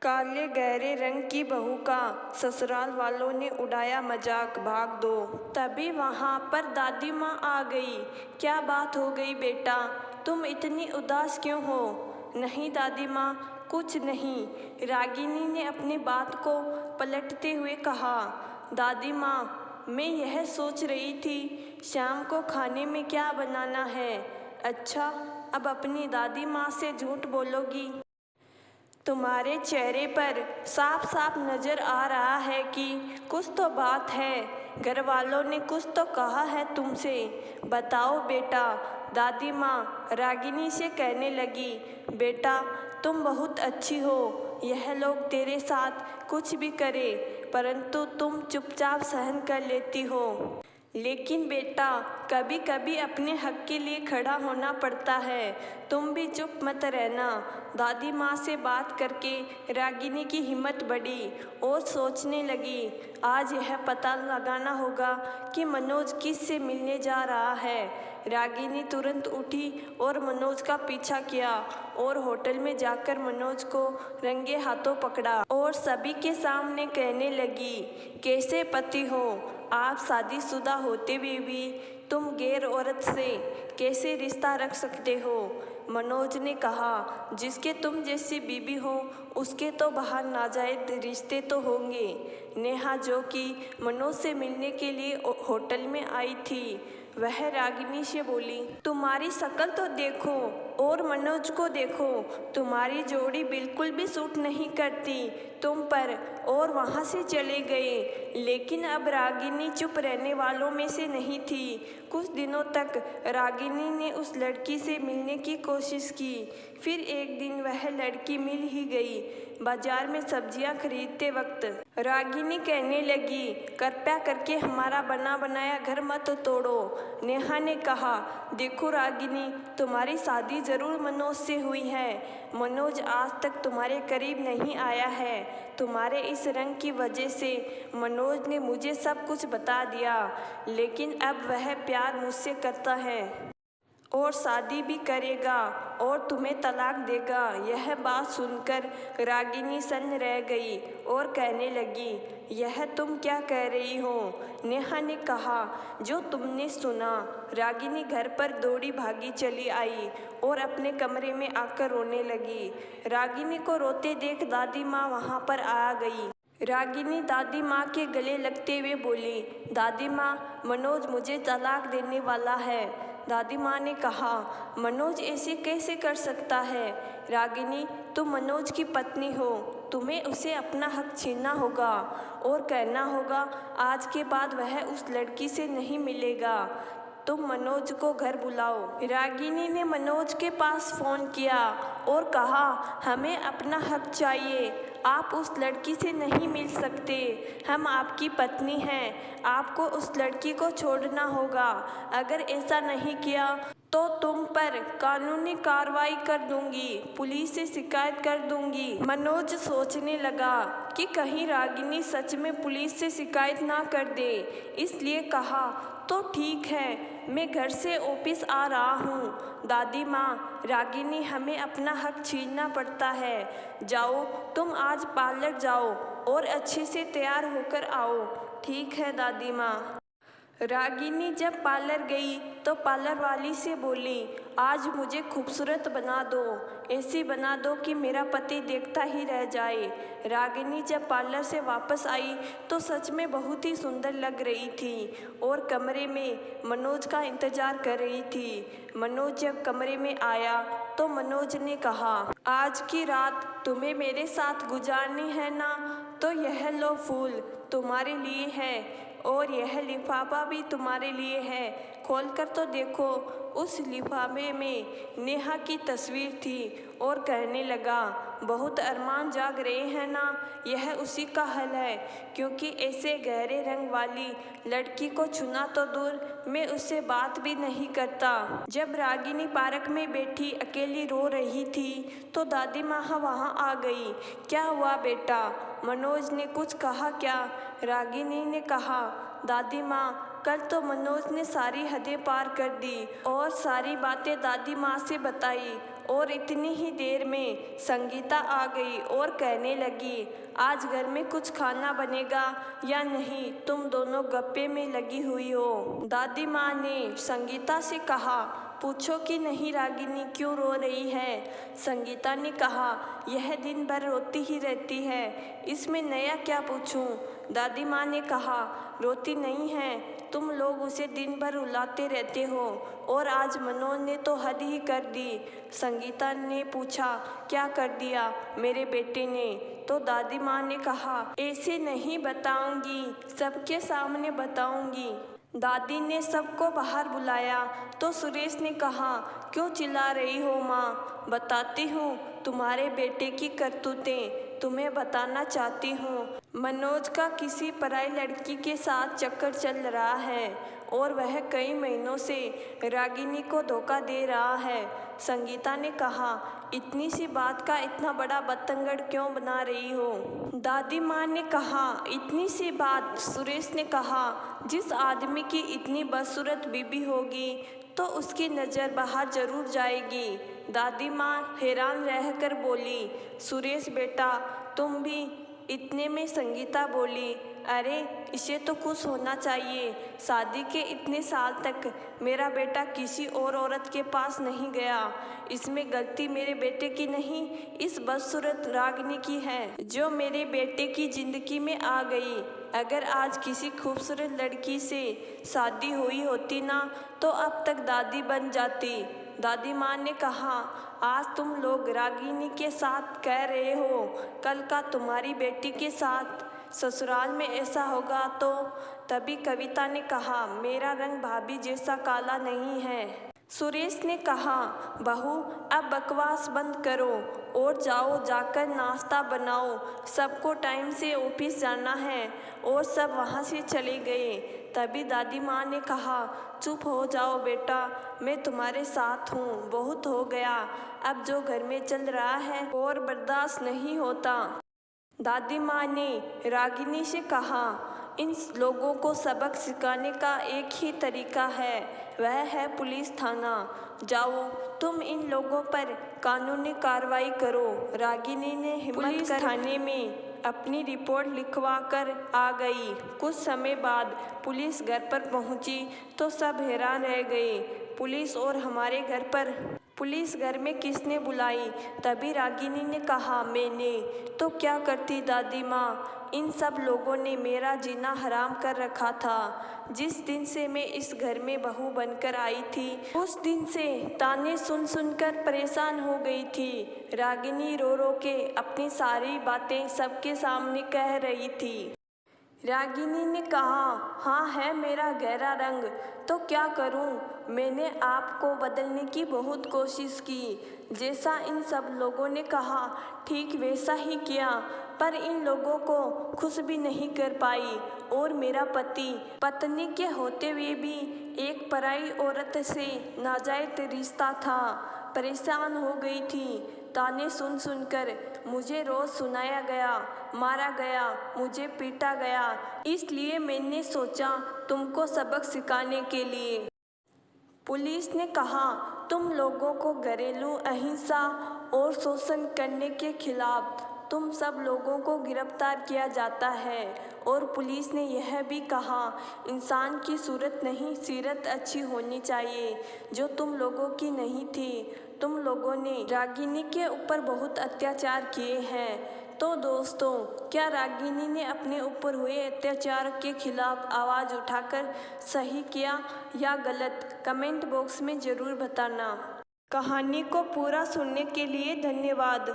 काले गहरे रंग की बहू का ससुराल वालों ने उड़ाया मजाक, भाग दो। तभी वहाँ पर दादी माँ आ गई। क्या बात हो गई बेटा, तुम इतनी उदास क्यों हो? नहीं दादी माँ, कुछ नहीं, रागिनी ने अपनी बात को पलटते हुए कहा। दादी माँ, मैं यह सोच रही थी शाम को खाने में क्या बनाना है। अच्छा, अब अपनी दादी माँ से झूठ बोलोगी? तुम्हारे चेहरे पर साफ साफ नजर आ रहा है कि कुछ तो बात है। घर वालों ने कुछ तो कहा है तुमसे, बताओ बेटा। दादी माँ रागिनी से कहने लगी, बेटा तुम बहुत अच्छी हो, यह लोग तेरे साथ कुछ भी करे परंतु तुम चुपचाप सहन कर लेती हो। लेकिन बेटा, कभी कभी अपने हक के लिए खड़ा होना पड़ता है, तुम भी चुप मत रहना। दादी माँ से बात करके रागिनी की हिम्मत बढ़ी और सोचने लगी, आज यह पता लगाना होगा कि मनोज किस से मिलने जा रहा है। रागिनी तुरंत उठी और मनोज का पीछा किया और होटल में जाकर मनोज को रंगे हाथों पकड़ा और सभी के सामने कहने लगी, कैसे पति हो आप? शादीशुदा होते हुए भी तुम गैर औरत से कैसे रिश्ता रख सकते हो? मनोज ने कहा, जिसके तुम जैसी बीबी हो उसके तो बाहर नाजायज रिश्ते तो होंगे। नेहा जो कि मनोज से मिलने के लिए होटल में आई थी, वह रागिनी से बोली, तुम्हारी शक्ल तो देखो और मनोज को देखो, तुम्हारी जोड़ी बिल्कुल भी सूट नहीं करती तुम पर, और वहाँ से चले गए। लेकिन अब रागिनी चुप रहने वालों में से नहीं थी। कुछ दिनों तक रागिनी ने उस लड़की से मिलने की कोशिश की, फिर एक दिन वह लड़की मिल ही गई। बाजार में सब्जियां खरीदते वक्त रागिनी कहने लगी, कृपया करके हमारा बना बनाया घर मत तोड़ो। नेहा ने कहा, देखो रागिनी, तुम्हारी शादी जरूर मनोज से हुई है, मनोज आज तक तुम्हारे करीब नहीं आया है। तुम्हारे इस रंग की वजह से मनोज ने मुझे सब कुछ बता दिया, लेकिन अब वह प्यार मुझसे करता है और शादी भी करेगा और तुम्हें तलाक देगा। यह बात सुनकर रागिनी सन्न रह गई और कहने लगी, यह तुम क्या कह रही हो? नेहा ने कहा, जो तुमने सुना। रागिनी घर पर दौड़ी भागी चली आई और अपने कमरे में आकर रोने लगी। रागिनी को रोते देख दादी माँ वहाँ पर आ गई। रागिनी दादी माँ के गले लगते हुए बोली, दादी माँ, मनोज मुझे तलाक देने वाला है। दादी माँ ने कहा, मनोज ऐसे कैसे कर सकता है? रागिनी, तुम मनोज की पत्नी हो, तुम्हें उसे अपना हक छीनना होगा और कहना होगा आज के बाद वह उस लड़की से नहीं मिलेगा। तुम मनोज को घर बुलाओ। रागिनी ने मनोज के पास फ़ोन किया और कहा, हमें अपना हक चाहिए, आप उस लड़की से नहीं मिल सकते, हम आपकी पत्नी हैं, आपको उस लड़की को छोड़ना होगा। अगर ऐसा नहीं किया तो तुम पर कानूनी कार्रवाई कर दूंगी, पुलिस से शिकायत कर दूंगी। मनोज सोचने लगा कि कहीं रागिनी सच में पुलिस से शिकायत ना कर दे, इसलिए कहा, तो ठीक है, मैं घर से ऑफिस आ रहा हूँ। दादी माँ, रागिनी, हमें अपना हक छीनना पड़ता है। जाओ, तुम आज पार्लर जाओ और अच्छे से तैयार होकर आओ। ठीक है दादी माँ। रागिनी जब पार्लर गई तो पार्लर वाली से बोली, आज मुझे खूबसूरत बना दो, ऐसी बना दो कि मेरा पति देखता ही रह जाए। रागिनी जब पार्लर से वापस आई तो सच में बहुत ही सुंदर लग रही थी और कमरे में मनोज का इंतजार कर रही थी। मनोज जब कमरे में आया तो मनोज ने कहा, आज की रात तुम्हें मेरे साथ गुजारनी है ना, तो यह लो फूल तुम्हारे लिए है और यह लिफाफा भी तुम्हारे लिए है, खोलकर तो देखो। उस लिफाफे में नेहा की तस्वीर थी और कहने लगा, बहुत अरमान जाग रहे हैं ना, यह उसी का हल है, क्योंकि ऐसे गहरे रंग वाली लड़की को छूना तो दूर, मैं उससे बात भी नहीं करता। जब रागिनी पार्क में बैठी अकेली रो रही थी तो दादी माँ वहाँ आ गई। क्या हुआ बेटा, मनोज ने कुछ कहा क्या? रागिनी ने कहा, दादी माँ, कल तो मनोज ने सारी हदें पार कर दी और सारी बातें दादी माँ से बताई और इतनी ही देर में संगीता आ गई और कहने लगी, आज घर में कुछ खाना बनेगा या नहीं, तुम दोनों गप्पे में लगी हुई हो। दादी माँ ने संगीता से कहा, पूछो कि नहीं रागिनी क्यों रो रही है। संगीता ने कहा, यह दिन भर रोती ही रहती है, इसमें नया क्या पूछूं। दादी माँ ने कहा, रोती नहीं है, तुम लोग उसे दिन भर रुलाते रहते हो और आज मनोज ने तो हद ही कर दी। संगीता ने पूछा, क्या कर दिया मेरे बेटे ने। तो दादी माँ ने कहा, ऐसे नहीं बताऊंगी, सबके सामने बताऊंगी। दादी ने सबको बाहर बुलाया तो सुरेश ने कहा, क्यों चिल्ला रही हो माँ, बताती हूँ तुम्हारे बेटे की करतूतें, तुम्हें बताना चाहती हूँ। मनोज का किसी पराई लड़की के साथ चक्कर चल रहा है और वह कई महीनों से रागिनी को धोखा दे रहा है। संगीता ने कहा, इतनी सी बात का इतना बड़ा बतंगड़ क्यों बना रही हो। दादी माँ ने कहा, इतनी सी बात। सुरेश ने कहा, जिस आदमी की इतनी बदसूरत बीबी होगी तो उसकी नज़र बाहर जरूर जाएगी। दादी माँ हैरान रहकर बोली, सुरेश बेटा तुम भी। इतने में संगीता बोली, अरे इसे तो खुश होना चाहिए, शादी के इतने साल तक मेरा बेटा किसी और औरत के पास नहीं गया, इसमें गलती मेरे बेटे की नहीं, इस बदसूरत रागिनी की है जो मेरे बेटे की ज़िंदगी में आ गई। अगर आज किसी खूबसूरत लड़की से शादी हुई होती ना तो अब तक दादी बन जाती। दादी माँ ने कहा, आज तुम लोग रागिनी के साथ कह रहे हो, कल का तुम्हारी बेटी के साथ ससुराल में ऐसा होगा तो। तभी कविता ने कहा, मेरा रंग भाभी जैसा काला नहीं है। सुरेश ने कहा, बहू अब बकवास बंद करो और जाओ जाकर नाश्ता बनाओ, सबको टाइम से ऑफिस जाना है। और सब वहाँ से चले गए। तभी दादी माँ ने कहा, चुप हो जाओ बेटा, मैं तुम्हारे साथ हूँ, बहुत हो गया, अब जो घर में चल रहा है और बर्दाश्त नहीं होता। दादी माँ ने रागिनी से कहा, इन लोगों को सबक सिखाने का एक ही तरीका है, वह है पुलिस थाना। जाओ तुम इन लोगों पर कानूनी कार्रवाई करो। रागिनी ने पुलिस थाने में अपनी रिपोर्ट लिखवा कर आ गई। कुछ समय बाद पुलिस घर पर पहुंची तो सब हैरान रह गए। पुलिस और हमारे घर पर, पुलिस घर में किसने बुलाई। तभी रागिनी ने कहा, मैंने। तो क्या करती दादी माँ, इन सब लोगों ने मेरा जीना हराम कर रखा था। जिस दिन से मैं इस घर में बहू बनकर आई थी उस दिन से ताने सुन सुनकर परेशान हो गई थी। रागिनी रो रो के अपनी सारी बातें सबके सामने कह रही थी। रागिनी ने कहा, हाँ है मेरा गहरा रंग, तो क्या करूं, मैंने आपको बदलने की बहुत कोशिश की, जैसा इन सब लोगों ने कहा ठीक वैसा ही किया, पर इन लोगों को खुश भी नहीं कर पाई। और मेरा पति पत्नी के होते हुए भी एक पराई औरत से नाजायज रिश्ता था। परेशान हो गई थी, ताने सुन सुनकर मुझे रोज सुनाया गया, मारा गया, मुझे पीटा गया। इसलिए मैंने सोचा तुमको सबक सिखाने के लिए। पुलिस ने कहा, तुम लोगों को घरेलू अहिंसा और शोषण करने के खिलाफ तुम सब लोगों को गिरफ्तार किया जाता है। और पुलिस ने यह भी कहा, इंसान की सूरत नहीं सीरत अच्छी होनी चाहिए, जो तुम लोगों की नहीं थी। तुम लोगों ने रागिनी के ऊपर बहुत अत्याचार किए हैं। तो दोस्तों, क्या रागिनी ने अपने ऊपर हुए अत्याचार के खिलाफ आवाज़ उठाकर सही किया या गलत, कमेंट बॉक्स में ज़रूर बताना। कहानी को पूरा सुनने के लिए धन्यवाद।